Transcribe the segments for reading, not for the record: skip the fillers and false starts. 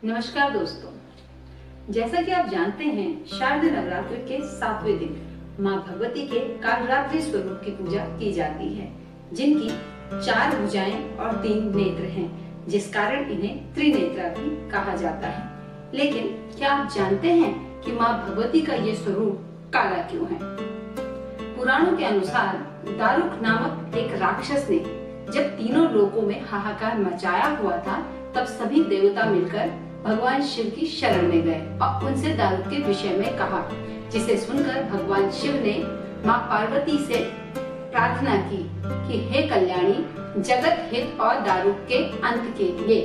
नमस्कार दोस्तों, जैसा कि आप जानते हैं शारदीय नवरात्र के 7वें दिन माँ भगवती के कालरात्रि स्वरूप की पूजा की जाती है, जिनकी 4 भुजाएं और 3 नेत्र हैं, जिस कारण इन्हें त्रिनेत्रा भी कहा जाता है। लेकिन क्या आप जानते हैं कि माँ भगवती का ये स्वरूप काला क्यों है? पुराणों के अनुसार दारुक नामक एक राक्षस ने जब तीनों लोकों में हाहाकार मचाया हुआ था, तब सभी देवता मिलकर भगवान शिव की शरण में गए और उनसे दारुक के विषय में कहा, जिसे सुनकर भगवान शिव ने माँ पार्वती से प्रार्थना की कि हे कल्याणी, जगत हित और दारुक के अंत के लिए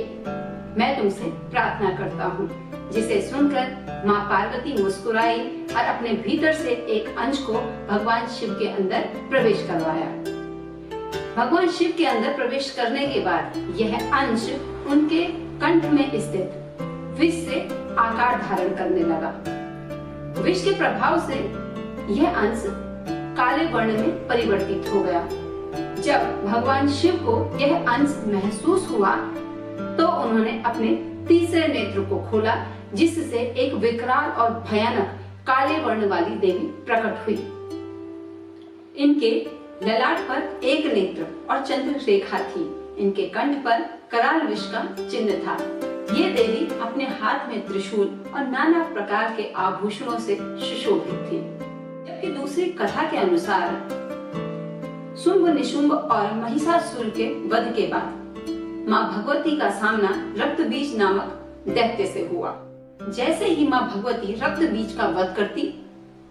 मैं तुमसे प्रार्थना करता हूँ। जिसे सुनकर माँ पार्वती मुस्कुराई और अपने भीतर से एक अंश को भगवान शिव के अंदर प्रवेश करवाया। भगवान शिव के अंदर प्रवेश करने के बाद यह अंश उनके कंठ में स्थित विष से आकार धारण करने लगा। विष के प्रभाव से यह अंश काले वर्ण में परिवर्तित हो गया। जब भगवान शिव को यह अंश महसूस हुआ तो उन्होंने अपने तीसरे नेत्र को खोला, जिससे एक विकराल और भयानक काले वर्ण वाली देवी प्रकट हुई। इनके ललाट पर एक नेत्र और चंद्र रेखा थी। इनके कंठ पर कराल विष का चिन्ह था। ये देवी अपने हाथ में त्रिशूल और नाना प्रकार के आभूषणों से सुशोभित थी। जबकि दूसरी कथा के अनुसार शुंभ निशुंभ और महिषासुर के वध के बाद माँ भगवती का सामना रक्त बीज नामक दैत्य से हुआ। जैसे ही माँ भगवती रक्त बीज का वध करती,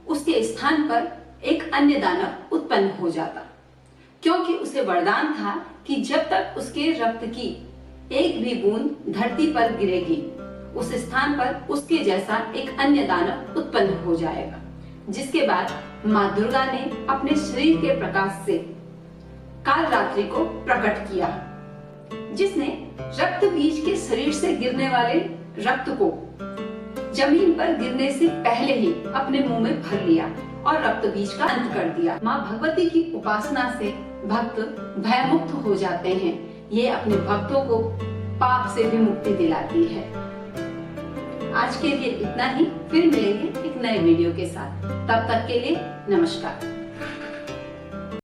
उसके स्थान पर एक अन्य दानव उत्पन्न हो जाता, क्योंकि उसे वरदान था कि जब तक उसके रक्त की एक भी बूंद धरती पर गिरेगी, उस स्थान पर उसके जैसा एक अन्य दानव उत्पन्न हो जाएगा। जिसके बाद माँ दुर्गा ने अपने शरीर के प्रकाश से कालरात्रि को प्रकट किया, जिसने रक्त बीज के शरीर से गिरने वाले रक्त को जमीन पर गिरने से पहले ही अपने मुंह में भर लिया और रक्त बीज का अंत कर दिया। माँ भगवती की उपासना से भक्त भयमुक्त हो जाते हैं। ये अपने भक्तों को पाप से भी मुक्ति दिलाती है। आज के लिए इतना ही, फिर मिलेंगे एक नए वीडियो के साथ। तब तक के लिए नमस्कार।